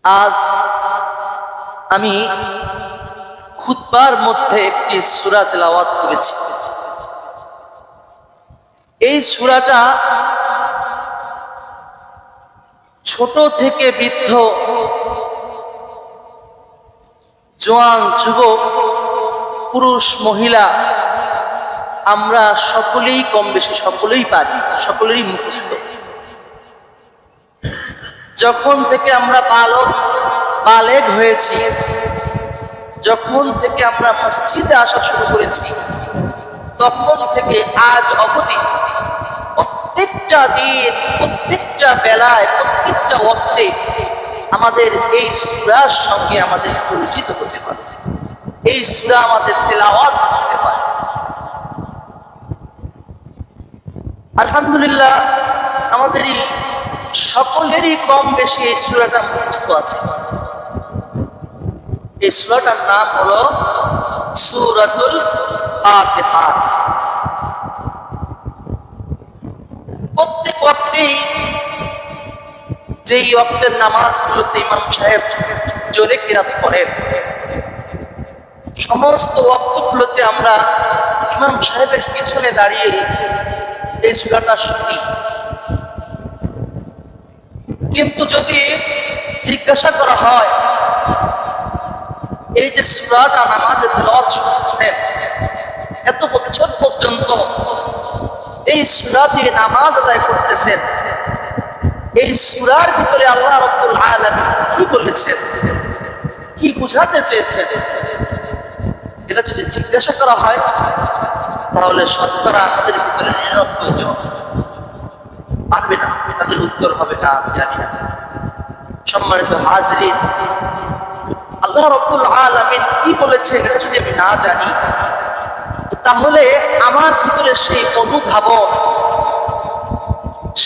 আজ আমি খুতবার মধ্যে একটি সূরা তেলাওয়াত করেছি। এই সূরাটা ছোট থেকে বৃদ্ধ, জওয়ান, যুবক, পুরুষ, মহিলা, আমরা সকলেই কম বেশি সকলেই পারি, সকলেরই মুখস্থ। যখন থেকে আমরা বালেগ হয়েছি, যখন থেকে আমরা মসজিদে আসা শুরু করেছি, তখন থেকে আজ অবধি প্রত্যেকটা দিন, প্রত্যেকটা বেলায়, প্রত্যেকটা ওয়াক্তে আমাদের এই সূরার সঙ্গে আমাদের পরিচিত হতে পারে, এই সূরা আমাদের তেলাওয়াত করতে পারে। আলহামদুলিল্লাহ, আমাদের সকলেরই কম বেশি এই সূরাটা মুখস্থ আছে। এই সূরাটার নাম হলো সূরাতুল ফাতিহা। প্রত্যেক ওয়াক্তেই যেই ওয়াক্তের নামাজগুলোতে ইমাম সাহেব জোরে কিরাত করেন, সমস্ত ওয়াক্তগুলোতে আমরা ইমাম সাহেবের পিছনে দাঁড়িয়ে এই সূরাটা শুনি। কিন্তু যদি জিজ্ঞাসা করা হয়, এই যে সূরাটা নামাজে তেলাওয়াত শুনতেছেন এত বছর পর্যন্ত, এই সূরা দিয়ে নামাজ আদায় করতেছেন, এই সূরার ভিতরে আল্লাহ রাব্বুল আলামিন কি বলেছেন, কি বুঝাতে চেয়েছেন, এটা যদি জিজ্ঞাসা করা হয় তাহলে শতকরা আমাদের ভিতরে ৯৯ জন পারবে না, তাদের উত্তর হবে না আমি জানি না। সম্মানিত হাজরিন, আল্লাহ রাব্বুল আলামিন কি বলেছেন এটা যদি আমি না জানি, তাহলে আমার ভিতরে সেই অনুধাবন,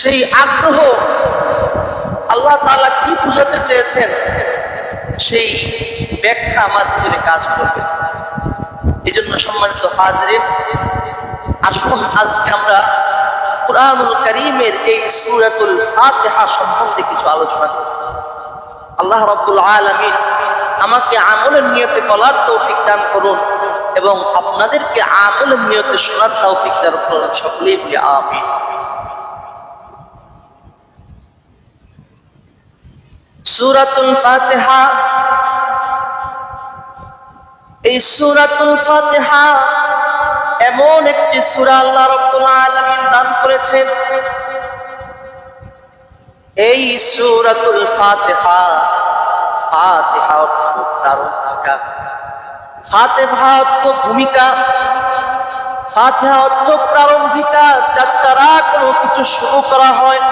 সেই আগ্রহ, আল্লাহ তাআলা কি বুঝাতে চেয়েছেন সেই ব্যাখ্যা আমার ভিতরে কাজ করবে। এই জন্য সম্মানিত হাজরিন, আসুন আজকে আমরা কুরআনুল কারীমের এই সূরাতুল ফাতিহা সম্বন্ধে কিছু আলোচনা করি। আল্লাহ রাব্বুল আলামিন আমাকে আমলের নিয়তে বলার তৌফিক দান করুন এবং আপনাদেরকে আমলের নিয়তে শোনার তৌফিক দান করুন। সকলেই বলি আমিন। সূরাতুল ফাতিহা, এই সূরাতুল ফাতিহা এমন একটি সূরা আল্লাহ রাব্বুল আলামিন দান করেছেন। এই সূরাতুল ফাতিহা, ফাতিহা অর্থ প্রারম্ভিকা, ফাতিহা অর্থ ভূমিকা, ফাতিহা অর্থ প্রারম্ভিকা, যার দ্বারা কোনো কিছু শুরু করা হয়।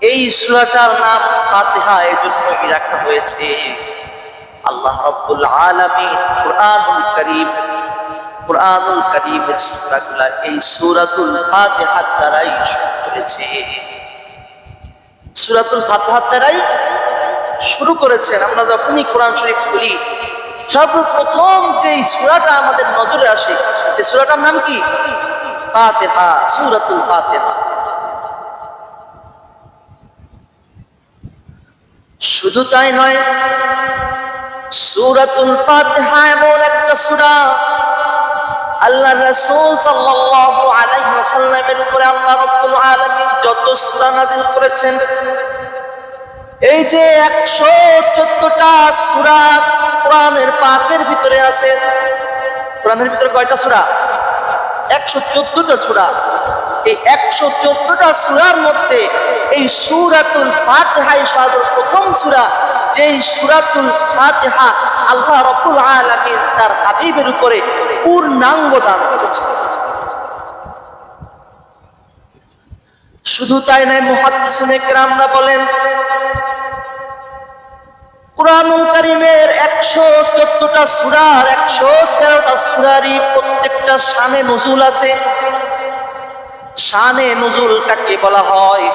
এই সূরাটার নাম ফাতিহা এজন্যই রাখা হয়েছে। আল্লাহ রাব্বুল আলামিন কুরআনুল কারীমের সূরাগুলো এই সূরাতুল ফাতিহার দ্বারাই শুরু করেছে, সূরাতুল ফাতিহার দ্বারাই শুরু করেছেন। আমরা যখনই কোরআন শরীফ খুলি, সর্বপ্রথম যেই সূরাটা আমাদের নজরে আসে সেই সূরাটার নাম কি? ফাতিহা, সূরাতুল ফাতিহা। শুধু তাই নয়, সূরাতুল ফাতিহা এমন একটা সূরা, আল্লাহ রাসূল সাল্লাল্লাহু আলাইহি ওয়াসাল্লামের উপরে আল্লাহ রাব্বুল আলামিন যত সূরা নাযিল করেছেন, এই যে ১১৪টা সূরা কোরআনের পাকের ভিতরে আছে। কোরআনের ভিতরে কয়টা সূরা? ১১৪টা সূরা। এই ১১৪টা সূরার মধ্যে এই সূরাতুল ফাতিহাই সর্বপ্রথম সূরা, যেই সূরাতুল ফাতিহা আল্লাহ রাব্বুল আলামিন তার হাবিবের উপরে পূর্ণাঙ্গ দান করেছেন। শুধু তাই নয়, মুহাদ্দিসিনে কেরামরা বলেন কুরআনুল কারীমের ১১৪টা সূরার ১১৩টা সূরারই প্রত্যেকটা শানে নুজুল আছে। শানে নুজুল কাকে বলা হয়?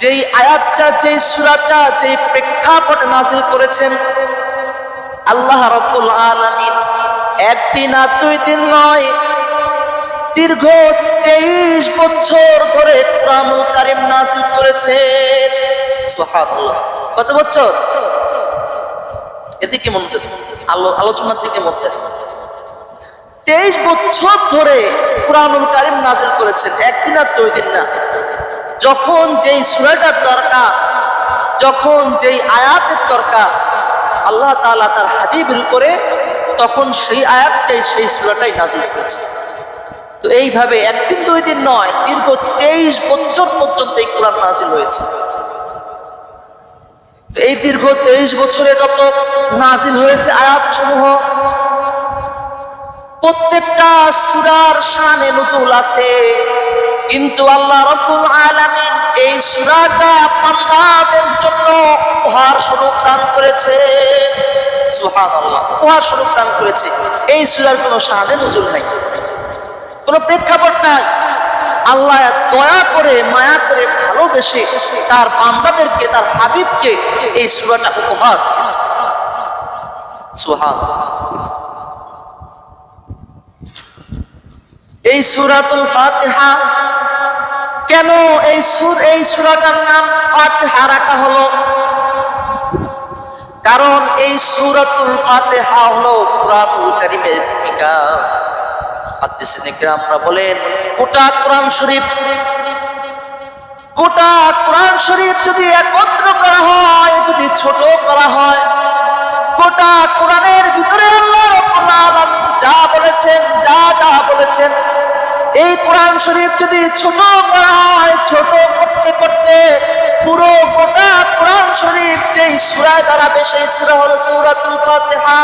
যেই আয়াতটা, যেই সূরাটা, যেই প্রেক্ষাপটে নাযিল করেছেন আল্লাহ রাব্বুল আলামিন, একদিন আর ২ দিন নয়, দীর্ঘ ২৩ বছর ধরে কুরআনুল কারীম নাযিল করেছেন। সুবহানাল্লাহ। কত বছর? এদিকে মন দেন, আলোচনার দিকে মন দেন। 23 বছর ধরে কুরআনুল কারীম নাযিল করেছেন, একদিন আর 2 দিন না। যখন যেই সূরাটার দরকার, যখন যেই আয়াতের দরকার আল্লাহ তাআলা তার হাবিবের উপরে, তখন সেই আয়াতটাই, সেই সূরাটাই নাযিল করেছেন। তো এইভাবে একদিন 2 দিন নয়, দীর্ঘ 23 বছর পর্যন্ত এই কোরআন নাযিল হয়েছে। তো এই দীর্ঘ 23 বছরে যত নাযিল হয়েছে আয়াতসমূহ, প্রত্যেকটা সূরার শানে নুজুল আছে, কিন্তু আল্লাহ রাব্বুল আলামিন এই সূরাটা বান্দাদের জন্য উপহার স্বরূপ দান করেছে। সুবহানাল্লাহ, উপহার স্বরূপ দান করেছে। এই সূরার কোনো শানে নুজুল নাই, কোনো প্রেক্ষাপট নাই। আল্লাহ দয়া করে, মায়া করে, ভালোবেসে তার বান্দাদেরকে, তার হাবিবকে এই সূরাটা উপহার দিয়েছে। সুবহানাল্লাহ। এই সূরাতুল ফাতিহা, কেন এই সূরাটার নাম ফাতিহা রাখা হলো? কারণ এই সূরাতুল ফাতিহা হলো কুরআনুল কারীমের ভূমিকা। হাদিসে কেরামরা বলেন, গোটা কোরআন শরীফ যদি একত্র করা হয়, যদি ছোট করা হয়, গোটা কোরআনের ভিতরে আল্লাহ রাব্বুল আলামিন যা বলেছেন, যা বলেছেন, এই কোরআন শরীফ যদি ছোট করা হয়, ছোট করতে করতে পুরো গোটা কোরআন শরীফ যেই সূরায় দাঁড়াবে, সেই সূরা হলো সূরাতুল ফাতিহা।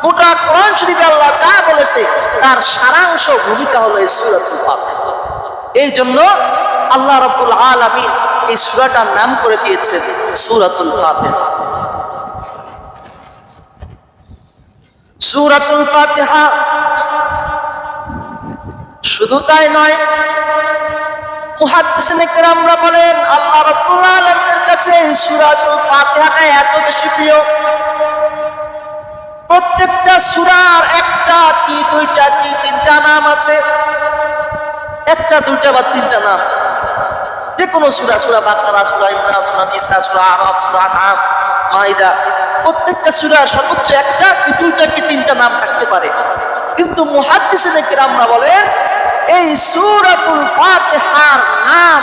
গোটা কোরআন শরীফে আল্লাহ যা বলেছে তার সারাংশ ভূমিকা হলো এই সূরাতুল ফাতিহা। এই জন্য আল্লাহ রাব্বুল আলামিন এই সূরাটার নাম করে দিয়েছেন সূরাতুল ফাতিহা। সূরাতুল ফাতিহা শুধু তাই নয়, মুহাদ্দিসিনে কেরামরা বলেন আল্লাহ রাব্বুল আলামিনের কাছে এই সূরাতুল ফাতিহাটা এত বেশি প্রিয়, প্রত্যেকটা সূরার একটা কি, দুইটা কি, তিনটা নাম আছে। একটা, দুইটা বা তিনটা নাম। যে কোনো সূরা, সূরা বাকারা, সূরা ইমরান, সূরা নিসা, সূরা আরাফ, সূরা নাম, মাইদা, প্রত্যেকটা সূরার সর্বোচ্চ একটা কি, দুইটা কি, তিনটা নাম থাকতে পারে। কিন্তু মুহাদ্দিসিনে কেরামরা বলেন এই সূরাতুল ফাতিহার নাম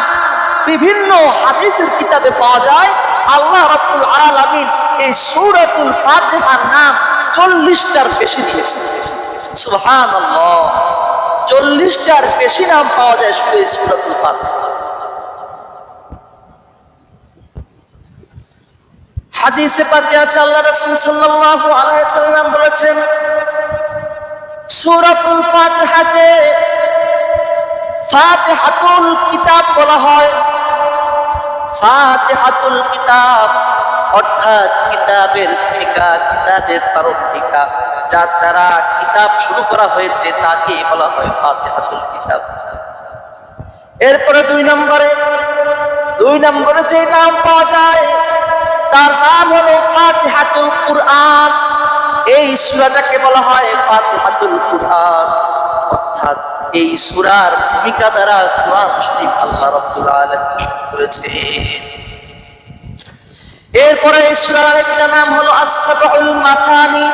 বিভিন্ন হাদিসের কিতাবে পাওয়া যায়। আল্লাহ রাব্বুল আলামিন এই সূরাতুল ফাতিহার নাম 40টার বেশি দিয়েছেন। সুবহানাল্লাহ, 40টার বেশি নাম পাওয়া যায় শুধু এই সূরাতুল ফাতিহা। হাদিসে পাকে আছে আল্লাহ রাসূল সাল্লাল্লাহু আলাইহি সাল্লাম বলেছেন, সূরাতুল ফাতিহাকে ফাতিহাতুল কিতাব বলা হয়। ফাতিহাতুল কিতাব অর্থাৎ কিতাবের ভূমিকা, কিতাবের প্রারম্ভিকা, যার দ্বারা কিতাব শুরু করা হয়েছে তাকে বলা হয় ফাতিহাতুল কিতাব। এরপরে 2 নম্বরে যে নাম পাওয়া যায় তার নাম হলো ফাতিহাতুল কুরআন। এই সূরাটাকে বলা হয় ফাতিহাতুল কুরআন, অর্থাৎ এই সূরার ভূমিকা দ্বারা কোরআন শরীফ আল্লাহ রাব্বুল আলামিন শুরু করেছেন। এরপরে এই সূরার আরেকটা নাম হলো আস-সাবউল মাথানি।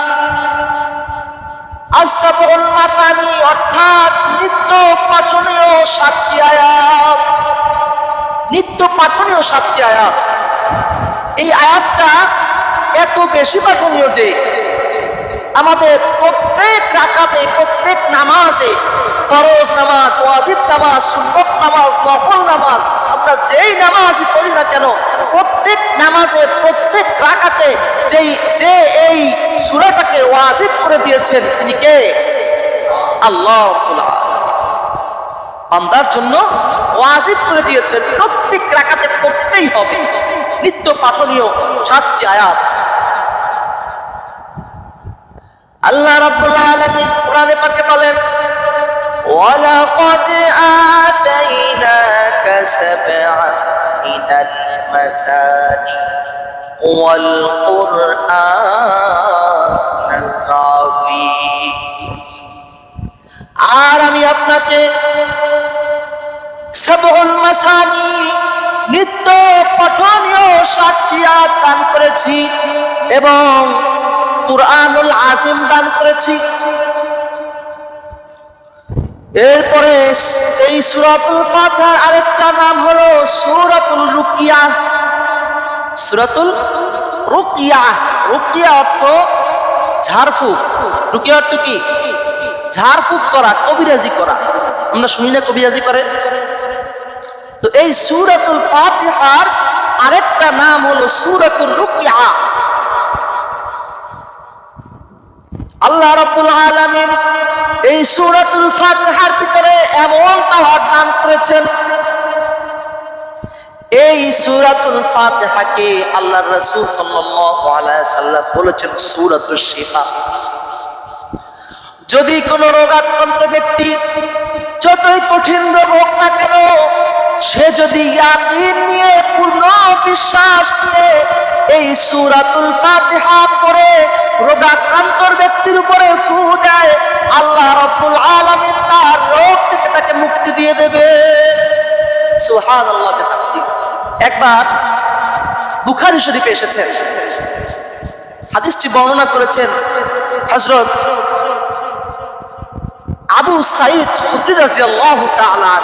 আস-সাবউল মাথানি অর্থাৎ নিত্য পাঠনীয় 7টি আয়াত। নিত্য পাঠনীয় 7টি আয়াত। এই আয়াতটা এত বেশি পাঠনীয় যে আমাদের প্রত্যেক রাকাতে, প্রত্যেক নামাজে, ফরজ নামাজ, ওয়াজিব নামাজ, সুন্নত নামাজ, নফল নামাজ, আমরা যেই নামাজই পড়ি না কেন, প্রত্যেক নামাজে, প্রত্যেক রাকাতে যে এই সূরাটাকে ওয়াজিব করে দিয়েছেন তিনি কে? আল্লাহ রাব্বুল আলামিন। বান্দার জন্য ওয়াজিব করে দিয়েছেন, প্রত্যেক রাকাতে পড়তেই হবে নিত্য পাঠনীয় 7টি আয়াত। আল্লাহ রাব্বুল আলামিন কোরআনে পাকে বলেন, ওয়ালাকাদ আতাইনাকা সাবআন মিনাল মাসানি ওয়াল কুরআনাল আযীম। আর আমি আপনাকে সাবউল মাসানি, নিত্য পঠন 160টি আয়াত দান করেছি এবং কুরআনুল আজিম দান করেছি। এরপরে এই সূরাতুল ফাতিহার আরেকটা নাম হলো সূরাতুল রুকিয়া। সূরাতুল রুকিয়া, রুকিয়া অর্থ ঝাড়ফুঁক। রুকিয়া অর্থ কি? ঝাড়ফুঁক করা, কবিরাজি করা। আমরা শুনি না কবিরাজি করে? তো এই সূরাতুল ফাতিহার আরেকটা নাম হলো সূরাতুল রুকিয়া। আল্লাহ রাব্বুল আলামিন এই সূরাতুল ফাতিহার ভিতরে এমন পাওয়ার দান করেছেন, এই সূরাতুল ফাতিহাকে আল্লাহর রাসূল সাল্লাল্লাহু আলাইহি সাল্লাম বলেছেন সূরাতুশ শিফা। যদি কোনো রোগাক্রান্ত ব্যক্তি যতই কঠিন রোগ হোক না কেন, সে যদি ইয়াকিন নিয়ে, পূর্ণ বিশ্বাস নিয়ে এই সূরাতুল ফাতিহা পড়ে রোগাক্রান্ত ব্যক্তির উপরে ফু দেয়, আল্লাহ রাব্বুল আলামিন তার রোগ থেকে তাকে মুক্তি দিয়ে দেবে। সুবহানাল্লাহ। একবার বুখারী শরীফে এসেছেন, হাদিসটি বর্ণনা করেছেন হযরত আবু সাঈদ খুদরী রাদিয়াল্লাহু তাআলা।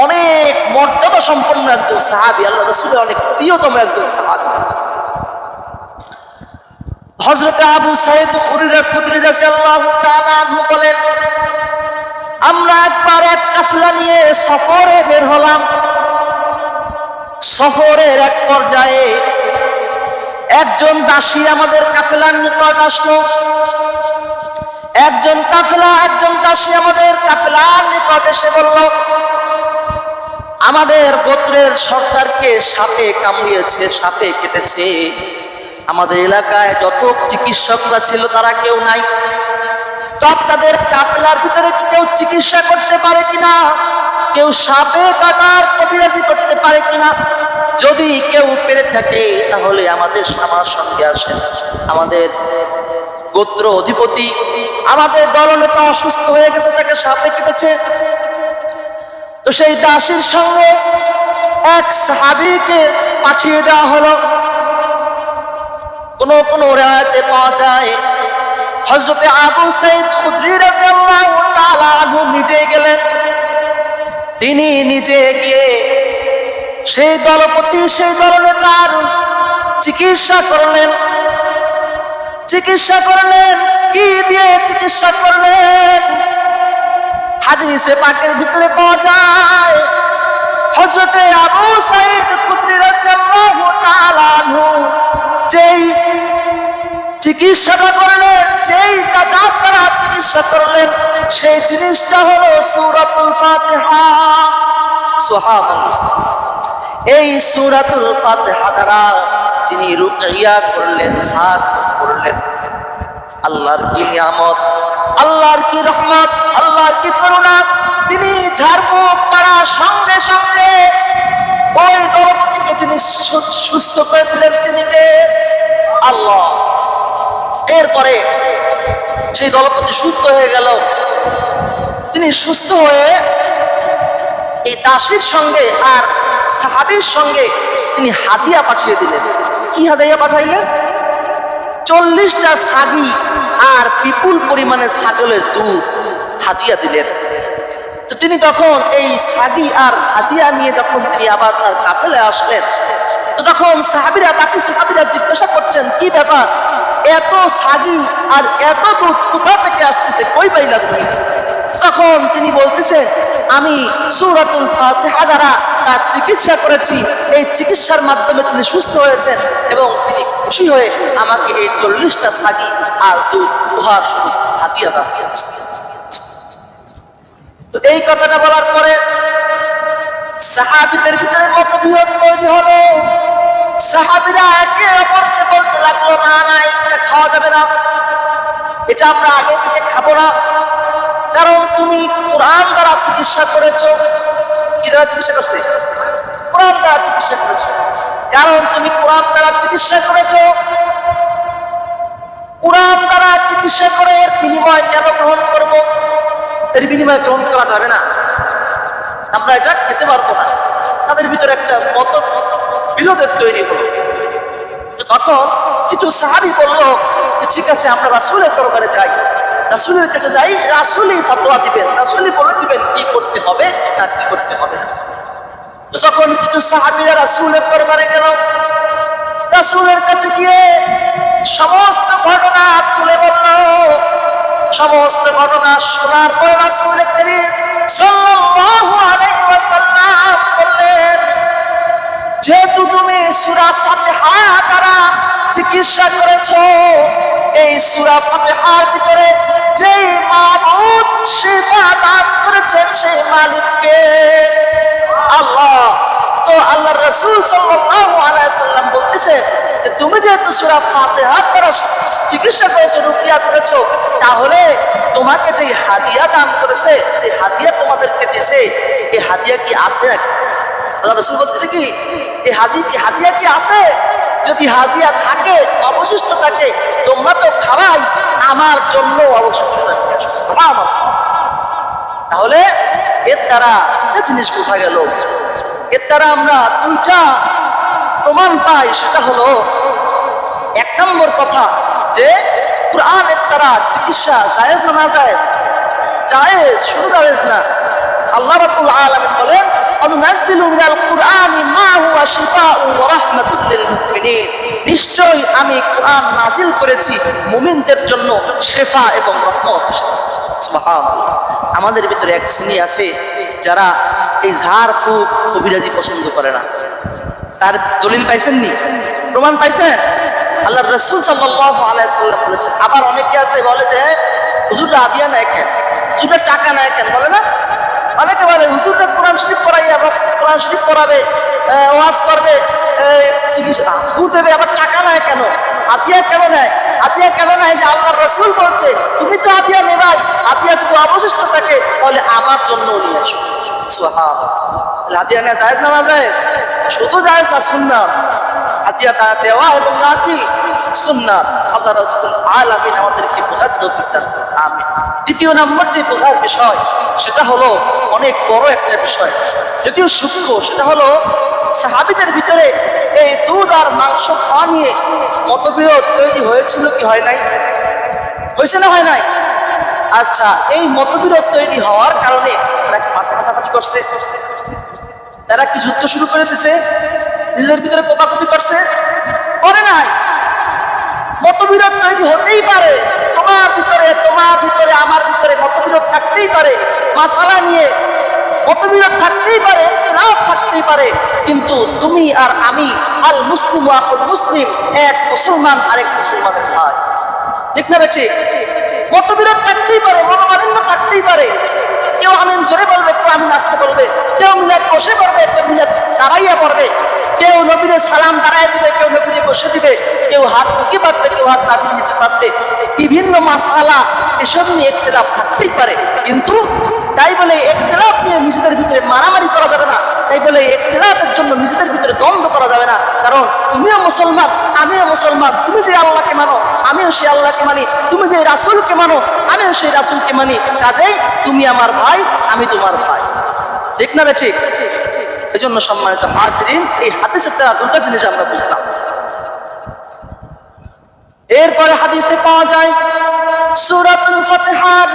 অনেক মর্যাদা সম্পন্ন একজন সাহাবী, আল্লাহ রাসূলের অনেক প্রিয়তম একজন সাহাবী। হযরত আবু সাঈদ খুদরী রাদিয়াল্লাহু তাআলা বলেন, আমরা একবার এক কাফেলা নিয়ে সফরে বের হলাম। সফরের এক পর্যায়ে একজন দাসী আমাদের কাফেলার নিকট আসলো। একজন দাসী আমাদের কাফেলার নিকট এসে বলল, আমাদের গোত্রের সর্দারকে সাপে কামড়িয়েছে, সাপে কেটেছে। আমাদের এলাকায় যত চিকিৎসকরা ছিল তারা কেউ নাই, তো আপনাদের কাফেলার ভিতরে কি কেউ চিকিৎসা করতে পারে কিনা, কেউ সাপে কাটার কবিরাজি করতে পারে কিনা? যদি কেউ পেরে থাকে তাহলে আমার সঙ্গে আসেন। আমাদের গোত্র অধিপতি, আমাদের দলনেতা অসুস্থ হয়ে গেছে, তাকে সাপে কেটেছে। তো সেই দাসীর সঙ্গে এক সাহাবীকে পাঠিয়ে দেওয়া হলো। কোন রাতে পাওয়া যায় হযরতে আবু সাঈদ খুদরী রাদিয়াল্লাহু তাআলা আনহু নিজে গেলেন। তিনি নিজে গিয়ে সেই দলপতি, সেই দলনেতার চিকিৎসা করলেন। কি দিয়ে চিকিৎসা করলেন? হাদিসে পাকের ভিতরে পাওয়া যায় হযরতে আবু সাঈদ খুদরী রাদিয়াল্লাহু তাআলা আনহু যেই চিকিৎসাটা করলেন, যেই কাজার দ্বারা চিকিৎসা করলেন, সেই জিনিসটা হলো সূরাতুল ফাতিহা। সুবহানাল্লাহ। এই সূরাতুল ফাতিহা দ্বারা তিনি রুকিয়া করলেন, ঝাড়ফুঁক করলেন। আল্লাহর কি নিয়ামত, আল্লাহর কি রহমত, আল্লাহর কি করুণা! তিনি ঝাড়ফুঁক করার সঙ্গে সঙ্গে ওই দলপতিকে তিনি সুস্থ করে দিলেন। তিনি আল্লাহ। এরপরে সেই দলপতি সুস্থ হয়ে গেল। তিনি সুস্থ হয়ে এই দাসীর সঙ্গে আর সাহাবীর সঙ্গে তিনি হাদিয়া পাঠিয়ে দিলেন। কি হাদিয়া পাঠাইলেন? 40টা ছাগি আর বিপুল পরিমাণে ছাগলের দুধ হাদিয়া দিলেন। তো তিনি তখন এই ছাগি আর হাদিয়া নিয়ে যখন তিনি আবার তার কাফেলায় আসলেন, তো তখন বাকি সাহাবীরা জিজ্ঞাসা করছেন, কি ব্যাপার, এত ছাগি আর এত দুধ কোথা থেকে আসতেছে, কই পাইলা তুমি? তখন তিনি বলতেছেন, আমি সূরাতুল ফাতিহা দ্বারা তার চিকিৎসা করেছি। এই চিকিৎসার মাধ্যমে তিনি সুস্থ হয়েছেন এবং তিনি খুশি হয়ে আমাকে এই 40টা ছাগি আর দুধ উপহার স্বরূপ হাদিয়া দান করেছেন। তো এই কথাটা বলার পরে সাহাবীদের ভিতরে মতবিরোধ তৈরি হলো। সাহাবীরা একে অপরকে বলতে লাগলো, না না, এটা খাওয়া যাবে না, এটা আমরা আগে থেকে খাবো না, কারণ তুমি কোরআন দ্বারা চিকিৎসা করেছো। কি দ্বারা চিকিৎসা করছে? কোরআন দ্বারা চিকিৎসা করেছো। কারণ তুমি কোরআন দ্বারা চিকিৎসা করেছো, কোরআন দ্বারা চিকিৎসা করে এর বিনিময় কেন গ্রহণ করবো? এর বিনিময় গ্রহণ করা যাবে না, আমরা এটা খেতে পারবো না। তাদের ভিতরে একটা বিরোধের তৈরি হলো। তখন কিছু সাহাবী বলল যে ঠিক আছে আমরা রাসূলের দরবারে যাই, রাসূলের কাছে যাই, রাসূলই ফতোয়া দিবেন, রাসূলই বলে দিবেন কি করতে হবে না কি করতে হবে না। তো তখন কিছু সাহাবীরা রাসূলের দরবারে গেল, রাসূলের কাছে গিয়ে সমস্ত ঘটনা তুলে বলল। সমস্ত ঘটনা শোনার পর রাসূল করিম সাল্লাল্লাহু আলাইহি ওয়াসাল্লাম বললেন, যেহেতু তুমি সূরা ফাতিহা দ্বারা চিকিৎসা করেছো, এই সূরা ফাতিহার ভিতরে যেই মাবুদ শিফা দান করেছেন সেই মালিককে আল্লাহ। তো আল্লাহর রাসূল সাল্লাল্লাহু আলাইহি ওয়াসাল্লাম বলতেছে যে তুমি যেহেতু সূরা ফাতিহার দ্বারা চিকিৎসা করেছো, রুকিয়া করেছো, তাহলে তোমাকে যে হাদিয়া দান করেছে, যে হাদিয়া তোমাদেরকে দিয়েছে, এই হাদিয়া কি আছে? আল্লাহ রাসূল বলতেছে কি এই হাদিয়া কি আছে? যদি হাদিয়া থাকে, অবশিষ্ট থাকে, তোমরা তো খাওয়াই, আমার জন্য অবশিষ্ট থাকে। সুবহানাল্লাহ। তাহলে এর দ্বারা একটা জিনিস বোঝা গেল, এর দ্বারা আমরা দুইটা প্রমাণ পাই। সেটা হলো এক নম্বর কথা যে কোরআনের দ্বারা চিকিৎসা জায়েজ না জায়েজ? জায়েজ, শুধু জায়েজ না। আল্লাহ রাব্বুল আলামিন বলেন অনুনাজ্জিলু মিনাল কুরআনি মা হুয়া শিফাউন ওয়া রাহমাতুল লিল মুমিনিন, নিশ্চয়ই আমি কোরআন নাজিল করেছি মুমিনদের জন্য শিফা এবং রহমত হিসেবে। সুবহানাল্লাহ। আমাদের ভিতরে এক শ্রেণী আছে যারা এই ঝাড় ফুঁক কবিরাজি পছন্দ করে না। তার দলিল পাইছেননি? প্রমাণ পাইছেন? আল্লাহর রাসূল সাল্লাল্লাহু আলাইহি ওয়াসাল্লাম বলেছেন। আবার অনেকে আছে বলে যে হুজুররা হাদিয়া নেয় কেন, হুজুররা টাকা নেয় কেন, বলে না? অনেকে বলে হুজুররা কোরআন শরীফ পড়াইয়া আবার কোরআন শরীফ পড়াবে, ওয়াজ করবে, চিকিৎসা ফু দেবে, আবার টাকা নেয় কেন, হাদিয়া কেন নেয়? হাদিয়া কেন নেয়? যে আল্লাহর রাসূল বলছে তুমি তো হাদিয়া নেবাই, হাদিয়া যদি অবশিষ্ট থাকে তাহলে আমার জন্য নিয়ে আসো। সুবহানাল্লাহ। হাদিয়া নেওয়া জায়েজ না জায়েজ? শুধু জায়েজ না, সুন্নাত। হাদিয়া দেওয়া এবং না কি সুন্নাত। আল্লাহ রাসূল আলামিন আমাদেরকে বোঝার তৌফিক দান করুন, আমিন। দ্বিতীয় নম্বর যে বোঝার বিষয় সেটা হলো অনেক বড় একটা বিষয়, যদিও সূক্ষ্ম। সেটা হলো সাহাবীদের ভিতরে এই দুধ আর মাংস খাওয়া নিয়ে মতবিরোধ তৈরি হয়েছিল কি হয় নাই? হয়েছে না হয় নাই? আচ্ছা, এই মতবিরোধ তৈরি হওয়ার কারণে তারা মাথা কাটাকাটি করছে, তারা কি যুদ্ধ শুরু করে দিছে, নিজেদের ভিতরে কোপাকুপি করছে? করে নাই। মতবিরোধ তৈরি হতেই পারে, তোমার ভিতরে আমার ভিতরে মতবিরোধ থাকতেই পারে, মাসালা নিয়ে মতবিরোধ থাকতেই পারে, লাভ থাকতেই পারে, কিন্তু তুমি আর আমি আল মুসলিম আখুল মুসলিম, এক মুসলমান আরেক মুসলমানের ভাই। ঠিক না বেঠি? মতবিরোধ থাকতেই পারে, মনোমালিন্য থাকতেই পারে। কেউ আমিন জোরে বলবে, কেউ আমিন আসতে বলবে, কেউ মিলাদ বসে পড়বে, কেউ মিলাদ দাঁড়াইয়া পড়বে, কেউ নবীরে সালাম দাঁড়ায় দিবে, কেউ নবীরে বসে দিবে, কেউ হাত মুখে বাঁধবে, কেউ হাত নাভির নিচে বাঁধবে। বিভিন্ন মাসআলা এসব নিয়ে ইখতিলাফ থাকতেই পারে, কিন্তু তাই বলে ইখতিলাফ নিয়ে নিজেদের ভিতরে মারামারি করা যাবে না। তাই বলে ইখতিলাফের জন্য নিজেদের ভিতরে দ্বন্দ্ব করা যাবে না। কারণ তুমিও মুসলমান, আমিও মুসলমান। তুমি যে আল্লাহকে মানো, আমিও সেই আল্লাহকে মানি। তুমি যে রাসূলকে মানো, আমিও সেই রাসূলকে মানি। কাজেই তুমি আমার ভাই, আমি তোমার ভাই। ঠিক না ঠিক? এই জন্য সম্মানিত হাজিরিন, এই হাদিসের দ্বারা দুটো জিনিস আমরা বুঝলাম। এরপরে হাদিসে পাওয়া যায় সূরাতুল ফাতিহার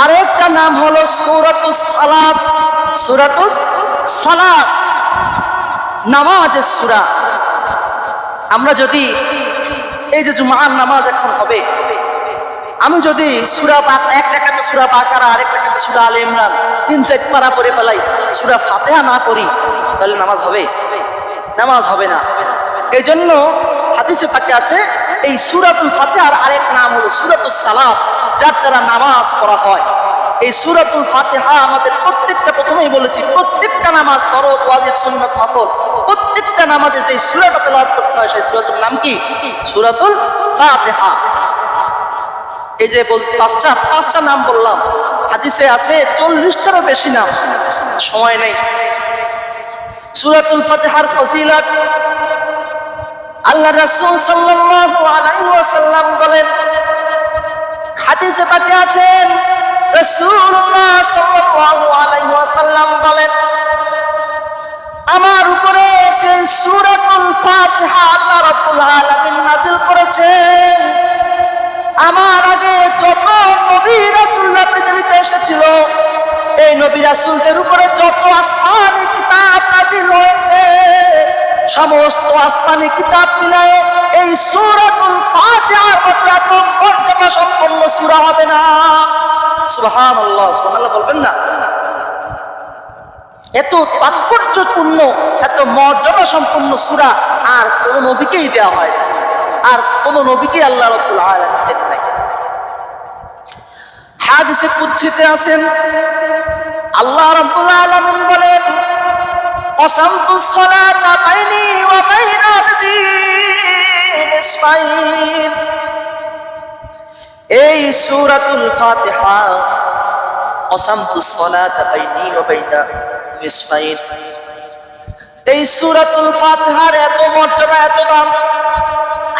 আরেকটা নাম হলো সূরাতুস সালাত। সূরাতুস সালাত নামাজের সূরা। আমরা যদি এই যে জুমার নামাজ এখন হবে, আমি যদি এক রাকাতে সূরা বাকারা, আরেক রাকাতে সূরা আলে ইমরান ৩-৪ পারা পড়ে ফেলাই, সূরা ফাতিহা না পড়ি, তাহলে নামাজ হবে? নামাজ হবে না। এই জন্য হাদিসে পাকে আছে এই সূরাতুল ফাতিহার আরেক নাম হলো সূরাতুস সালাত, যার দ্বারা নামাজ পড়া হয়। এই সূরাতুল ফাতিহা আমাদের প্রত্যেকটা, প্রথমেই বলেছি, প্রত্যেকটা নামাজ ফরজ, ওয়াজিব, সুন্নাত, নফল, প্রত্যেকটা নামাজে যে সূরাটা তেলাওয়াত করতে হয় সেই সূরাতুর নাম কি? সূরাতুল ফাতিহা। এই যে পাঁচটা নাম বললাম, হাদিসে আছে 40টারও বেশি নাম, সময় নেই। সূরাতুল ফাতিহার ফজিলত আল্লাহ রাসূল সাল্লাল্লাহু আলাইহি ওয়াসাল্লাম বলেন, হাদিসে পাকে আছেন রাসূলুল্লাহ সাল্লাল্লাহু আলাইহি ওয়াসাল্লাম বলেন, আমার উপরে যে সূরাতুল ফাতিহা আল্লাহ রাব্বুল আলামিন নাযিল করেছেন, আমার আগে যত নবী রাসূলরা পৃথিবীতে এসেছিল, এই নবী রাসূলদের উপরে যত আসমানি কিতাব নাযিল হয়েছে, সমস্ত আসমানি কিতাব মিলায়ে এই সূরাতুল ফাতিহার মতো এত মর্যাদা সম্পন্ন সূরা হবে না। সুবহানাল্লাহ, সুবহানাল্লাহ বলবেন না? এত তাৎপর্যপূর্ণ, এত মর্যাদা সম্পন্ন সূরা আর কোন নবীকেই দেওয়া হয় না, আর কোন নবীকেই আল্লাহ রাব্বুল আলামিন দেন নাই। হাদিসে কুদসিতে আছেন, আল্লাহ রাব্বুল আলামিন বলেন, অসামতুস সালাতা বাইনি ওয়া বাইনা আবদি নিসফাইন। এই সূরাতুল ফাতিহা, অসামতুস সালাতা বাইনি ওয়া বাইনা নিসফাইন, এই সূরাতুল ফাতিহার এত মর্যাদা, এত দাম।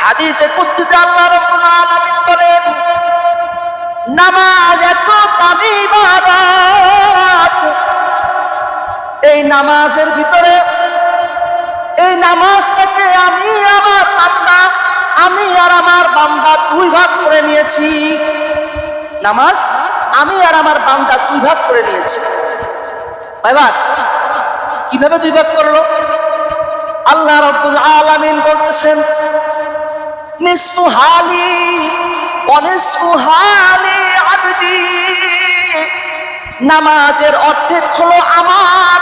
হাদিসে কুদসিতে আল্লাহ রাব্বুল আলামিন বলেন, নামাজ এত দামি ইবাদত, এই নামাজের ভিতরে, এই নামাজটাকে আমি আর আমার বান্দা দুই ভাগ করে নিয়েছি। নামাজ আমি আর আমার বান্দা দুই ভাগ করে নিয়েছি। ভাইবার, কিভাবে দুই ভাগ করলো? আল্লাহ রাব্বুল আলামিন বলতেছেন, নিসফু হালি ওয়া নিসফু হালি আবদি। নামাজের অর্ধেক হলো আমার,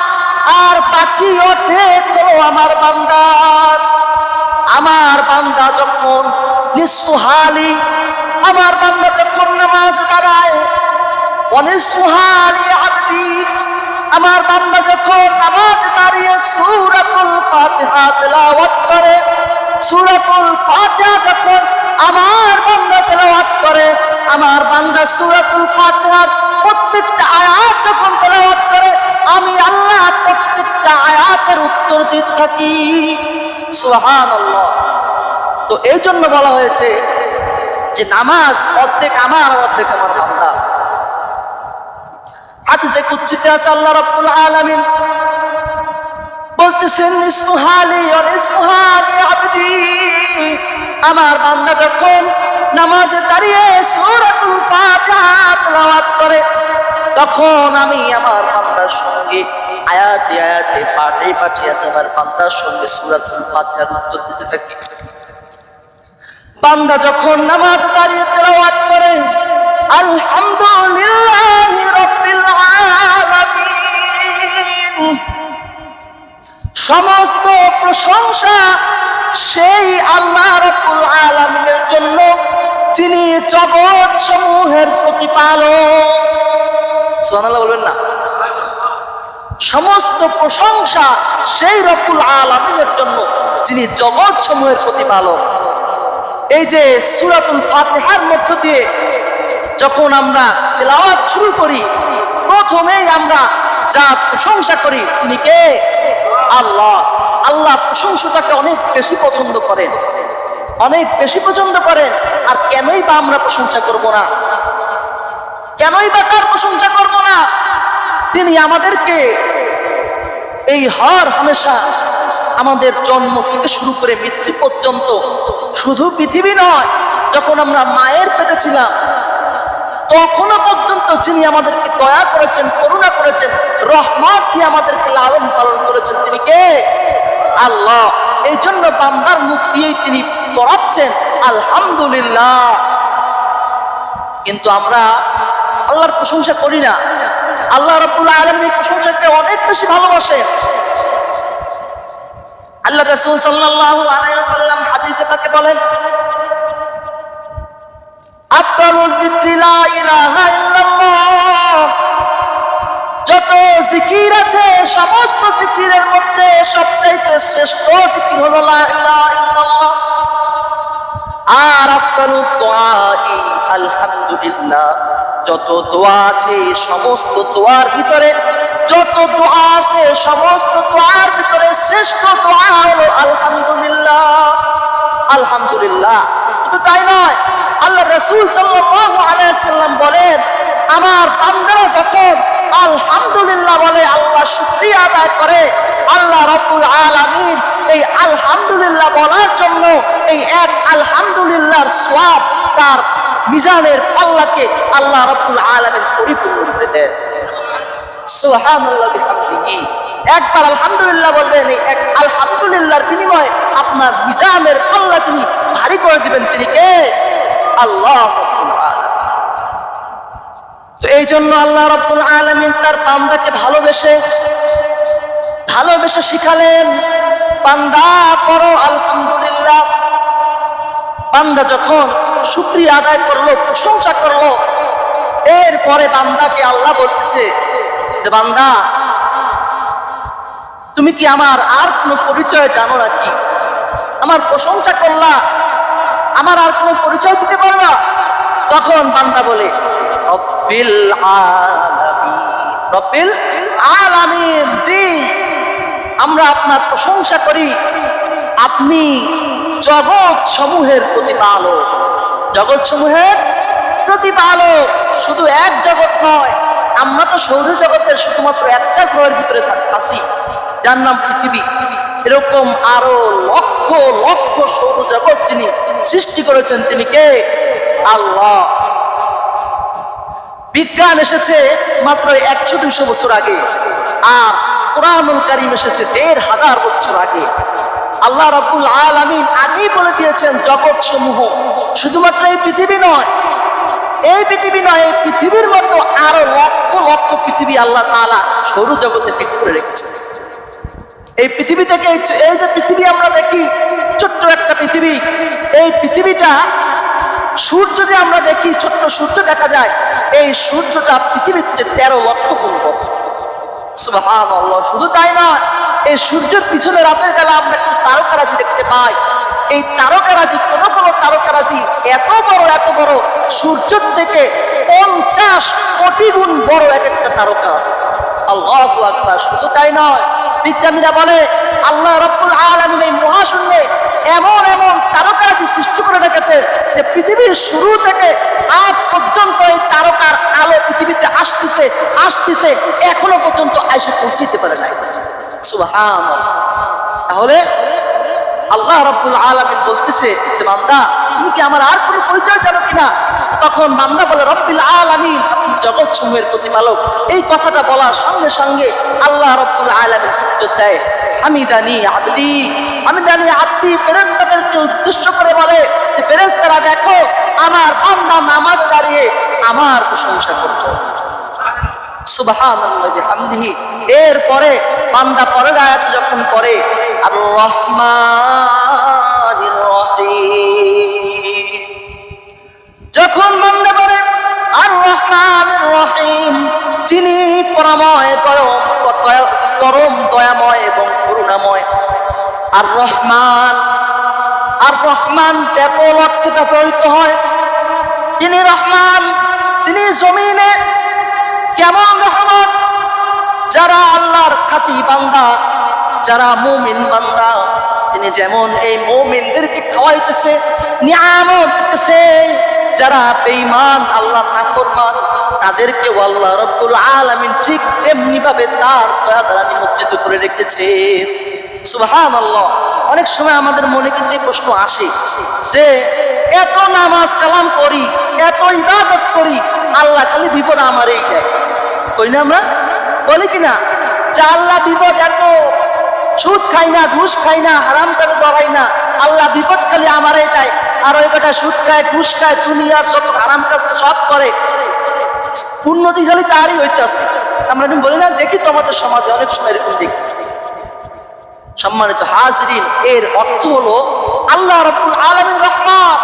আর বাকি অর্ধেক হলো আমার বান্দার। আমার বান্দা যখন নিসফু হালি, আমার বান্দা যখন নামাজ দাঁড়ায়, ওয়া নিসফু হালি আবদি, আমার বান্দা যখন নামাজ দাঁড়িয়ে সূরাতুল ফাতিহা তেলাওয়াত করে, সূরাতুল ফাতিহা যখন আমার বান্দা তেলাওয়াত করে, আমার বান্দা সূরাতুল ফাতিহার প্রত্যেকটা আয়াত যখন তেলাওয়াত করে, আমি আল্লাহ প্রত্যেকটা আয়াতের উত্তর দিতে থাকি। সুবহানাল্লাহ। তো এই জন্য বলা হয়েছে যে নামাজ অর্ধেক আমার আর অর্ধেক আমার বান্দা। হাদিসে কুদসিতে আছে, আল্লাহ রাব্বুল আলামিন বলতেছেন, নিসফু হালি ওয়া নিসফু হালি আবদি। আমার বান্দা যখন নামাজে দাঁড়িয়ে সূরাতুল ফাতিহা তেলাওয়াত করে, তখন আমি আমার বান্দার সঙ্গে আয়াতে আয়াতে পাঠে পাঠে আমি আমার বান্দার সঙ্গে সূরাতুল ফাতিহার উত্তর দিতে থাকি। বান্দা যখন নামাজ দাঁড়িয়ে তেলাওয়াত করে, আলহামদুলিল্লাহি রাব্বিল আলামিন, সমস্ত প্রশংসা সেই আল্লাহ রাব্বুল আলামিনের জন্য, যিনি জগৎ সমূহের প্রতিপালক। সুবহানাল্লাহ বলবেন না? সমস্ত প্রশংসা সেই রব্বুল আলামিনের জন্য, যিনি জগৎ সমূহের প্রতিপালক। এই যে সূরাতুল ফাতিহার মধ্য দিয়ে যখন আমরা তেলাওয়াত শুরু করি, প্রথমেই আমরা যা প্রশংসা করি, তিনি কে? আল্লাহ। আল্লাহ প্রশংসাটাকে অনেক বেশি পছন্দ করেন, অনেক বেশি পছন্দ করেন। আর কেনই বা আমরা প্রশংসা করব না? কেনই বা তার প্রশংসা করব না? তিনি আমাদেরকে এই হর হামেশা, আমাদের জন্ম থেকে শুরু করে মৃত্যু পর্যন্ত, শুধু পৃথিবী নয়, যখন আমরা মায়ের পেটে ছিলাম তখনও পর্যন্ত যিনি আমাদেরকে দয়া করেছেন, করুণা করেছেন, রহমত দিয়ে আমাদেরকে লালন পালন করেছেন, তিনি কে? আল্লাহ। এই জন্য বান্দার মুখ দিয়েই তিনি পড়াচ্ছেন আলহামদুলিল্লাহ। কিন্তু আমরা আল্লাহর প্রশংসা করি না। আল্লাহ রাব্বুল আলামিনের প্রশংসাকে অনেক বেশি ভালোবাসেন। আল্লাহ রাসূল সাল্লাল্লাহু আলাইহি ওয়াসাল্লাম হাদিসে পাকে বলেন, আফদালুল যিকরি লা ইলাহা ইল্লাল্লাহ। যত জিকির আছে, সমস্ত জিকিরের মধ্যে সবচাইতে শ্রেষ্ঠ জিকির হলো লা ইলাহা ইল্লাল্লাহ। আর আফদালুদ দুআই আলহামদুলিল্লাহ। যত দোয়া আছে, সমস্ত দোয়ার ভিতরে, যত দোয়া আছে, সমস্ত দোয়ার ভিতরে শ্রেষ্ঠ দোয়া হলো আলহামদুলিল্লাহ। আলহামদুলিল্লাহ। শুধু তাই নয়, আল্লাহ রাসূল সাল্লাল্লাহু আলাইহি ওয়াসাল্লাম বলেন, আমার বান্দারা যখন আলহামদুলিল্লাহ বলে, আল্লাহ শুকরিয়া আদায় করে, আল্লাহ রাব্বুল আলামিন এই আলহামদুলিল্লাহ বলার জন্য এই এক আলহামদুলিল্লাহর সওয়াব তার মিজানের পাল্লাকে আল্লাহ রাব্বুল আলামিন পরিপূর্ণ করে দেন। সুবহানাল্লাহ বিহামদিহি। একবার আলহামদুলিল্লাহ বলবেন, এই এক আলহামদুলিল্লাহর বিনিময়ে আপনার মিজানের পাল্লা যিনি ভারী করে দিবেন তিনি কে? আল্লাহ রাব্বুল আলামিন। তো এই জন্য আল্লাহ রাব্বুল আলামিন তার বান্দাকে ভালোবেসে শিখালেন, বান্দা করো আলহামদুলিল্লাহ। বান্দা যখন শুকরিয়া আদায় করলো, প্রশংসা করলো, এরপরে বান্দাকে আল্লাহ বলতেছে যে বান্দা তুমি কি আমার আর কোনো পরিচয় জানো নাকি? আমার প্রশংসা করলা, আমার আর কোনো পরিচয় দিতে পারবা? তখন বান্দা বলে রব্বিল আলামিন, রব্বিল আলামিন। জি, আমরা আপনার প্রশংসা করি, আপনি জগৎ সমূহের প্রতিপালক। জগৎ সমূহের প্রতিপালক শুধু এক জগৎ নয়, আমরা তো সৌরজগতের শুধুমাত্র একটা গ্রহের ভিতরে আছি যার নাম পৃথিবী। এরকম আরো লক্ষ লক্ষ সৌরজগৎ যিনি সৃষ্টি করেছেন তিনি কে? আল্লাহ। বিজ্ঞান এসেছে মাত্র 100-200 বছর আগে, আর কুরআনুল কারীম এসেছে 1500 বছর আগে। আল্লাহ রাব্বুল আলামিন আগেই বলে দিয়েছেন জগৎ সমূহ শুধুমাত্র এই পৃথিবী নয়, এই পৃথিবীর মতো আরো লক্ষ লক্ষ পৃথিবী আল্লাহ তাআলা সৌরজগতে ফিট করে রেখেছেন। এই পৃথিবী থেকে এই যে পৃথিবী আমরা দেখি, ছোট্ট একটা পৃথিবী, এই পৃথিবীটা সূর্য যে আমরা দেখি, ছোট্ট সূর্য দেখা যায়, এই সূর্যটা পৃথিবীর চেয়ে 13 লক্ষ গুণ বড়। সুবহানাল্লাহ। শুধু তাই নয়, এই সূর্যের পিছনে রাতের বেলা আমরা একটু তারকারাজি দেখতে পাই। এই তারকারাজি, কোন কোন তারকারাজি এত বড় সূর্যের থেকে 50 কোটি গুণ বড় এক একটা তারকা আছে। আল্লাহু আকবার। শুধু তাই নয়, বিজ্ঞানীরা বলে আল্লাহ রাব্বুল আলামিন এই মহাশূন্যে এমন এমন তারকারাজি সৃষ্টি করে রেখেছে যে পৃথিবীর শুরু থেকে আজ পর্যন্ত এই তারকার আলো পৃথিবীতে আসতেছে এখনো পর্যন্ত এসে পৌঁছতে পারে নাই। সুবহানাল্লাহ। তাহলে আল্লাহ রাব্বুল আলামিন বলতেছে যে বান্দা তুমি কি আমার আর কোনো পরিচয় জানো কিনা? তখন বান্দা বলে রব্বিল আলামিন, আপনি জগৎ সমূহের প্রতিপালক। এই কথাটা বলার সঙ্গে সঙ্গে আল্লাহ রাব্বুল আলামিন উত্তর দেয় হামিদানি আব্দি। ফেরেশতাদেরকে উদ্দেশ্য করে বলে যে ফেরেশতারা দেখো, আমার বান্দা নামাজে দাঁড়িয়ে আমার প্রশংসা করছে। সুবহানাল্লাহি বিহামদিহি। এরপরে বান্দা পরের আয়াত যখন পড়ে আর রহমানির রহিম, যখন বান্দা পড়ে আর রহমানির রহিম, যিনি পরম দয়াময় এবং করুণাময়। আর রহমান ব্যাপক অর্থে ব্যবহৃত হয়। তিনি রহমান, তিনি জমিনে কেমন রহমত, যারা আল্লাহর খাঁটি বান্দা, যারা মুমিন বান্দা, তিনি যেমন এই মুমিনদেরকে খাওয়াইতেছে, নিয়ামত দিতেছে। যারা বেঈমান, আল্লাহর নাফরমান, তাদেরকে আল্লাহ রাব্বুল আলামিন ঠিক তেমনি ভাবে তার দয়া দ্বারা নিমজ্জিত করে রেখেছে। সুবহানাল্লাহ। অনেক সময় আমাদের মনে কিন্তু প্রশ্ন আসে যে এত নামাজ কালাম করি, এত ইবাদত করি, আল্লাহ খালি বিপদ আমারই দেয়। কই না আমরা? বলি কিনা যে আল্লাহ বিপদ, এত সুদ খাই না, ঘুষ খাই না, হারাম কাজে জড়াই না, আল্লাহ বিপদ খালি আমারই দেয়। আর ওই বেটা সুদ খায়, ঘুষ খায়, দুনিয়ার যত হারাম কাজ সব করে, উন্নতি খালি তারই হইতেছে। আমরা বলি না, দেখি তো আমাদের সমাজে অনেক সময় এরকম দেখি। সম্মানিত হাজরিন, এর অর্থ হলো আল্লাহ রাব্বুল আলামিন রহমান,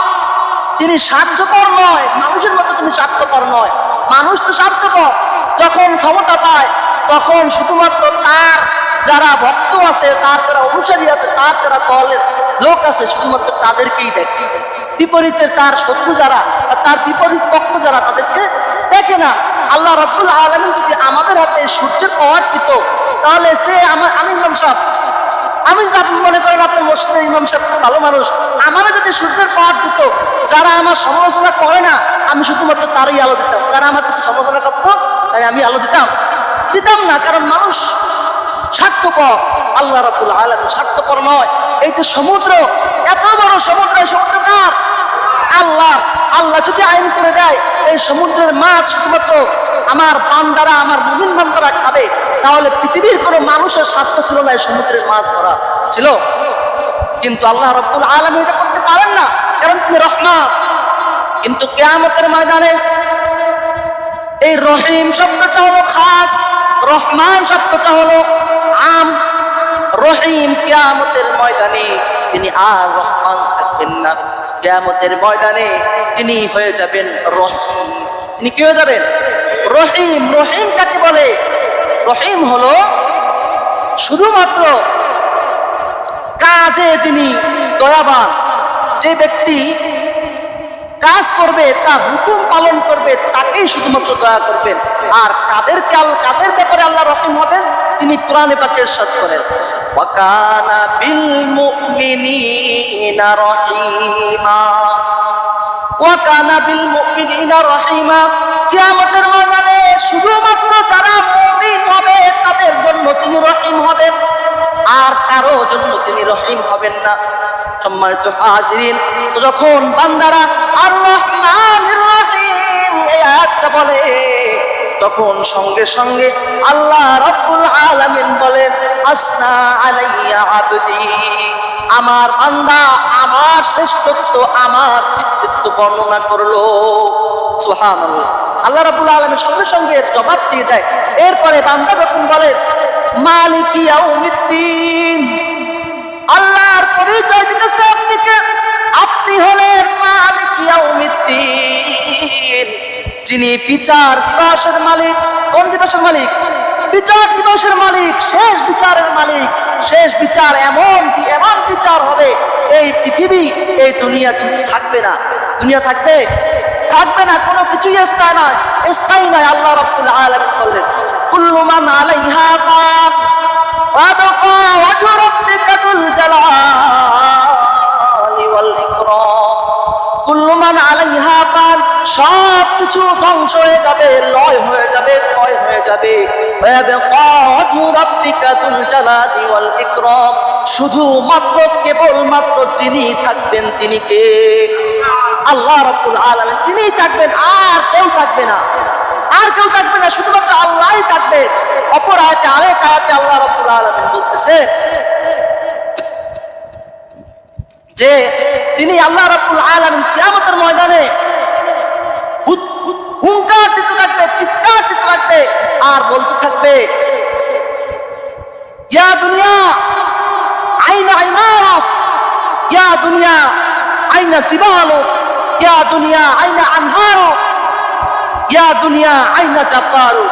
তিনি স্বার্থপর নয়, মানুষের মতো তিনি স্বার্থপর নয়। মানুষ তো স্বার্থপর, যখন ক্ষমতা পায় তখন শুধুমাত্র তার যারা ভক্ত আছে, তার যারা অনুসারী আছে, তার যারা দলের লোক আছে, শুধুমাত্র তাদেরকেই দেখে। বিপরীতে তার শত্রু যারা, তার বিপরীত পক্ষ যারা, তাদেরকে দেখে না। আল্লাহ রাব্বুল আলামিন যদি আমাদের হাতে সূর্যের পাওয়ার দিত, তাহলে সে আমি ইমাম সাহেব, আমি যদি আপনি মনে করেন আপনার মসজিদের ইমাম সাহেব ভালো মানুষ, আমারও যদি সূর্যের পাওয়ার দিত, যারা আমার সমালোচনা করে না, আমি শুধুমাত্র তারই আলো দিতাম। যারা আমার কিছু সমালোচনা করতো, তাই আমি আলো দিতাম। দিতাম না, কারণ মানুষ স্বার্থপর, আল্লাহ রাব্বুল আলামিন স্বার্থপর নয়। এই যে সমুদ্র, এত বড় সমুদ্র, সমুদ্র কার? আল্লাহ। আল্লাহ যদি আইন করে দেয় এই সমুদ্রের মাছ শুধুমাত্র আমার বান্দারা, আমার মুমিন বান্দারা খাবে, তাহলে পৃথিবীর কোনো মানুষের স্বার্থ ছিল না এই সমুদ্রের মাছ ধরা, ছিল? কিন্তু আল্লাহ রাব্বুল আলামিন এটা করতে পারেন না, কারণ তিনি রহমান। কিন্তু কিয়ামতের ময়দানে এই রহিম শব্দটা হলো খাস, রহমান শব্দটা হলো আম। রহিম কিয়ামতের ময়দানে তিনি আর রহমান থাকবেন না, কিয়ামতের ময়দানে তিনি হয়ে যাবেন রহিম। তিনি কি হয়ে যাবেন? রহিম। রহিম কাকে বলে? রহিম হলো শুধুমাত্র কাজে যিনি দয়াবান, যে ব্যক্তি কাজ করবে, তার হুকুম পালন করবে, তাকেই শুধুমাত্র দয়া করবেন। আর কাদের ব্যাপারে আল্লাহ রহিম হবেন? তিনি কোরআনে পাকে ইরশাদ করেন, ওয়া কানা বিল মুমিনিনা রহিমা, ওয়া কানা বিল মুমিনিনা রহিমা। কিয়ামতের ময়দানে শুধুমাত্র যারা মুমিন হবে তাদের জন্য তিনি রহিম হবেন, আর কারো জন্য তিনি রহিম হবেন না। সম্মানিত হাজিরিন, যখন বান্দারা আর রহমানির রহিম এই আয়াতটা বলে, তখন সঙ্গে সঙ্গে আল্লাহ রাব্বুল আলামিন বলেন, আসনা আলাইয়া আবদি, আমার বান্দা আমার শ্রেষ্ঠত্ব, আমার কৃতিত্ব বর্ণনা করলো। সুবহানাল্লাহ। আল্লাহ রাব্বুল আলামিন সঙ্গে সঙ্গে জবাব দিয়ে দেয়। এরপরে বান্দা যখন বলে মালিকি ইয়াউমিদ্দিন, আল্লাহর পরিচয় দিতেছে আপনাকে, আপনি হলেন মালিক ইয়াউমিদ্দিন, যিনি বিচার দিবসের মালিক। কোন দিবসের মালিক? বিচার দিবসের মালিক, শেষ বিচারের মালিক। শেষ বিচার এমন বিচার হবে, এই পৃথিবী, এই দুনিয়া কিন্তু থাকবে না। দুনিয়া থাকবে? থাকবে না, কোনো কিছুই স্থায়ী নয়। আল্লাহ রাব্বুল আলামিন বললেন, কুল্লু মান আলাইহা ফান ওয়াবাকা ওয়াজহু রাব্বিকা যুল জালালি ওয়াল ইকরাম। কুল্লু মান আলাইহা ফান, সব কিছু ধ্বংস হয়ে যাবে, লয় হয়ে যাবে, ক্ষয় হয়ে যাবে। ওয়াবাকা ওয়াজহু রাব্বিকা যুল জালালি ওয়াল ইকরাম, শুধুমাত্র কেবলমাত্র যিনি থাকবেন তিনি কে? আল্লাহ রাব্বুল আলামিন, তিনিই থাকবেন, আর কেউ থাকবে না, আর কেউ থাকবে না, শুধুমাত্র আল্লাহই থাকবে। অপর আয়াতে, আরেক আয়াতে আল্লাহ রাব্বুল আলামিন বলতেছে যে তিনি আল্লাহ রাব্বুল আলামিন কিয়ামতের ময়দানে হুঙ্কার দিতে থাকবে, চিৎকার দিতে থাকবে, আর বলতে থাকবে, ইয়া দুনিয়া আইনা ইমারুক, ইয়া দুনিয়া আইনা জিবালুক, ইয়া দুনিয়া আইনা আনহারুক, ইয়া দুনিয়া আইনা জাব্বারুক।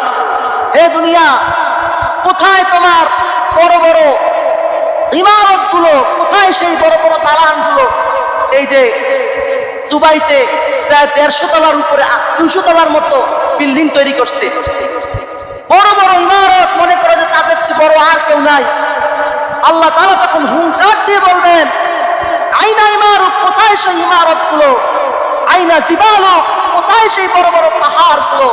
হে দুনিয়া, কোথায় তোমার বড় বড় ইমারত গুলো, কোথায় সেই বড় বড় দালান গুলো? এই যে দুবাইতে প্রায় 150 তলার উপরে 200 তলার মতো বিল্ডিং তৈরি করছে, বড় বড় ইমারত, মনে করে যে তাদের চেয়ে বড় আর কেউ নাই। আল্লাহ তাআলা তখন হুঙ্কার দিয়ে বলবেন, আইনা ইমারত, কোথায় সেই ইমারত গুলো? আইনা জিবালুক, কোথায় সেই বড় বড় পাহাড় গুলো?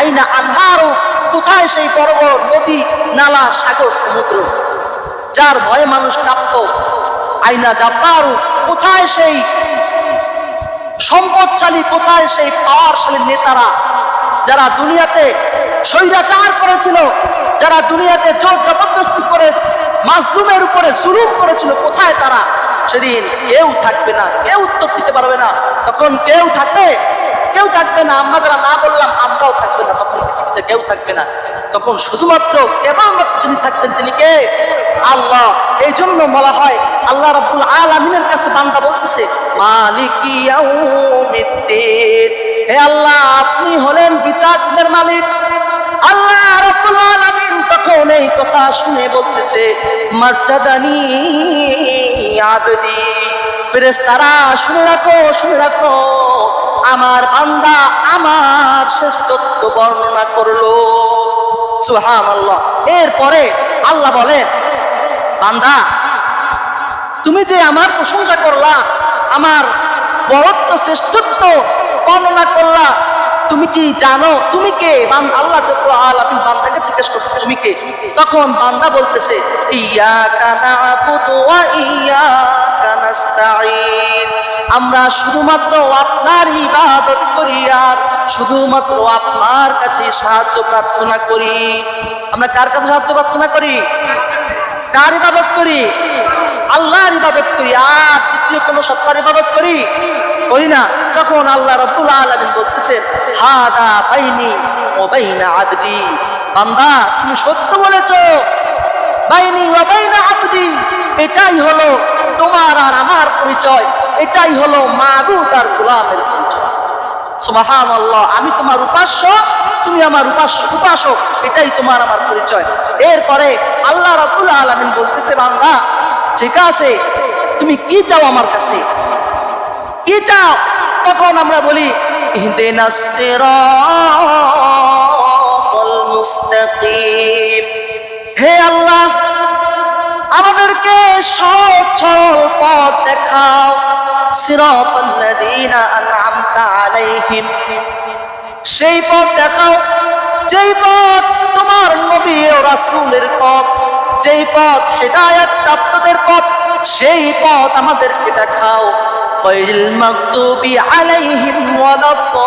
আইনা আনহারু, কোথায় সেই বড় বড় নদী, নালা, সাগর, সমুদ্র, যার ভয়ে মানুষ কাঁপত? আইনা জাব্বারু, কোথায় সেই সম্পদশালী, কোথায় সেই পাওয়ারশালী নেতারা, যারা দুনিয়াতে স্বৈরাচার করেছিল, যারা দুনিয়াতে জোর জবরদস্তি করে মাজলুমের উপরে জুলুম করেছিল? কোথায় তারা? সেদিন কেউ থাকবে না, কেউ উত্তর দিতে পারবে না। তখন কেউ থাকবে? কেউ থাকবে না। আমরা যারা না বললাম, আমরাও থাকবে না, তখন পৃথিবীতে কেউ থাকবে না। তখন শুধুমাত্র কেবলমাত্র যিনি থাকবেন তিনি কে? আল্লাহ। এই জন্য বলা হয়, আল্লাহ রাব্বুল আলামিনের কাছে বান্দা বলতেছে, মালিকি ইয়াউমিদ্দিন, হে আল্লাহ, আপনি হলেন বিচারকের মালিক। আল্লাহ রাব্বুল আলামিন তখন এই কথা শুনে বলতেছে, মাজ্জাদানি আবদি, ফেরেশতারা শুনে রাখো, শুনে রাখো, আমার বান্দা আমার শ্রেষ্ঠত্ব বর্ণনা করলো। সুবহানাল্লাহ। এরপরে আল্লাহ বলেন, বান্দা, তুমি যে আমার প্রশংসা করলা, আমার বড়ত্ব শ্রেষ্ঠত্ব বর্ণনা করলা, তুমি কি জানো তুমি কে? আল্লাহ রাব্বুল আলামিন বান্দাকে জিজ্ঞেস করছে তুমি কে? তখন বান্দা বলতেছে ইয়াকা না'বুদু ওয়া ইয়াকা নাস্তাঈন, আমরা শুধুমাত্র আপনার ইবাদত করি আর শুধুমাত্র আপনার কাছে সাহায্য প্রার্থনা করি। আমরা কার কাছে সাহায্য প্রার্থনা করি? কার ইবাদত করি? আল্লাহর ইবাদত করি, আর দ্বিতীয় কোনো সত্তার ইবাদত করি না। তখন আল্লাহ রাব্বুল আলামিন বলতেছেন হাদা বাইনি ওয়া বাইনা আবদি, বান্দা তুমি সত্য বলেছো, বাইনি ওয়া বাইনা আবদি, এটাই হলো তোমার আর আমার পরিচয়, এটাই হলো মাবুদ আর গোলামের পরিচয়। সুবহানাল্লাহ, আমি তোমার উপাস্য, তুমি আমার উপাসক, এটাই তোমার আমার পরিচয়। এরপরে আল্লাহ রাব্বুল আলামিন বলতেছে বান্দা ঠিক আছে, তুমি কি চাও আমার কাছে, কি চাও? তখন আমরা বলি ইহদিনাস সিরাতাল মুস্তাকিম, হে আল্লাহ আমাদেরকে সহজ সরল পথ দেখাও। সিরাতাল্লাযীনা আন'আমতা আলাইহিম, সেই পথ দেখাও যেই পথ তোমার নবী ও রাসূলের পথ, যেই পথ হিদায়াত প্রাপ্তদের পথ, সেই পথ আমাদেরকে দেখাও। গায়রিল মাগদুবি আলাইহিম ওয়ালাদ-দাল্লিন,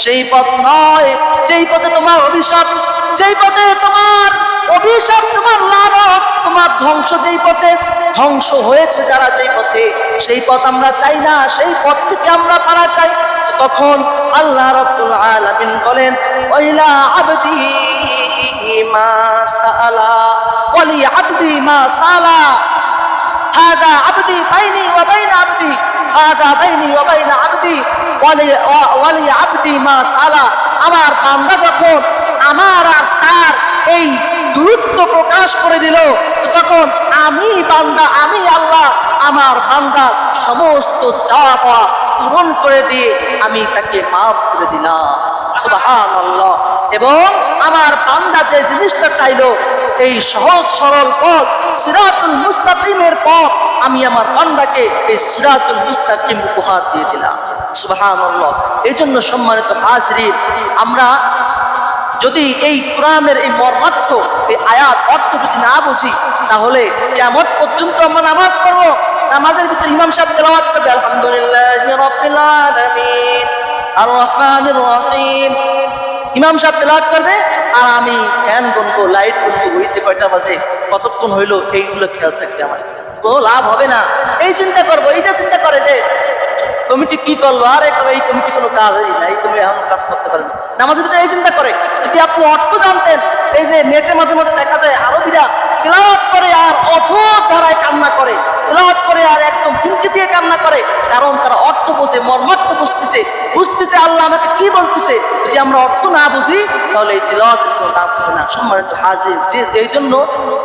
সেই পথ নয় যেই পথে তোমার অভিশাপ, যেই পথে তোমার অভিশাপ, তোমার লানত, তোমার ধ্বংস, যেই পথে ধ্বংস হয়েছে যারা, যেই পথে, সেই পথ আমরা চাই না, সেই পথ থেকে আমরা পারা চাই। তখন আল্লাহ রাব্বুল আলামিন বলেন ওয়াইলা আবদি মা সাআলা ওয়ালি আবদি মা সাআলা, হাদা আবদি বাইনি ওয়া বাইনা আবদি, হাদা বাইনি ওয়া বাইনা আবদি ওয়ালি আবদি মা সাআলা, আমার বান্দা যখন আমার আর তার এই দূরত্ব প্রকাশ করে দিল, তখন আমি বান্দা, আমি আল্লাহ আমার বান্দার সমস্ত চাওয়া পাওয়া পূরণ করে দিয়ে আমি তাকে মাফ করে দিলাম। সুবহানাল্লাহ। এবং আমার বান্দা যে জিনিসটা চাইলো, এই সহজ সরল পথ সিরাতুল মুস্তাকিমের পথ, আমি আমার বান্দাকে এই সিরাতুল মুস্তাকিম উপহার দিয়ে দিলাম। সুবহানাল্লাহ। এই জন্য সম্মানিত হাজিরিন, আমরা যদি এই কোরআনের এই মর্মার্থ, এই আয়াত অর্থ যদি না বুঝি, তাহলে কিয়ামত পর্যন্ত আমরা নামাজ পড়বো, নামাজের ভিতরে ইমাম সাহেব তেলাওয়াত করবে আলহামদুলিল্লাহি রাব্বিল আলামিন আর রহমানির রহিম, ইমাম সাহেব তেলাওয়াত করবে আর আমি ফ্যান বলবো, লাইট বলবো, ঘড়িতে কয়টা বাজে, কতক্ষণ হইলো, এইগুলো খেয়াল থাকবে আমার, কোনো লাভ হবে না। এই চিন্তা করবো, এইটা চিন্তা করে যে কমিটি কি করলো, আরে এই কমিটি কোনো কাজই নাই, তুমি এমন কাজ করতে পারবে। নামাজের ভিতরে এই চিন্তা করে, যদি আপনি অর্থ জানতেন, এই যে নেটে মাঝে মাঝে দেখা যায় আরবিরা তেলাওয়াত করে আর অথর ধারায় কান্না করে, তেলাওয়াত করে আর একদম হুমকি দিয়ে কান্না করে, কারণ তারা অর্থ বোঝে, মর্মার্থ বুঝতেছে আল্লাহ আমাকে কি বলতেছে। যদি আমরা অর্থ না বুঝি তাহলে এই তেলাওয়াতের কোনো লাভ হবে না। সম্মানিত হাজির, যে এই জন্য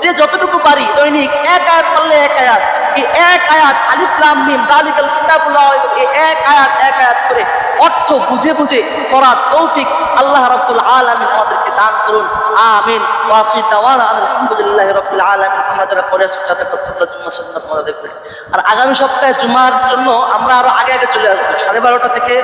যে যতটুকু পারি দৈনিক এক আয়াত পারলে এক আয়াত, এই এক আয়াত আলিফ লাম মিম যালিকাল কিতাবুল লা রাইবা, এই এক আয়াত করে অর্থ বুঝে বুঝে করার তৌফিক আল্লাহ রাব্বুল আলামিন আমাদেরকে দান করুন। আমিন। ওয়া আখির দাওয়ানা আলহামদুলিল্লাহি রাব্বিল আলামিন। আমরা যারা পড়ে আসছি তাদের কথা জুম্মা সুন্নাত মনে রাখবেন। আর আগামী সপ্তাহে জুমার জন্য আমরা আরো আগে চলে আসবো, 12:30 থেকে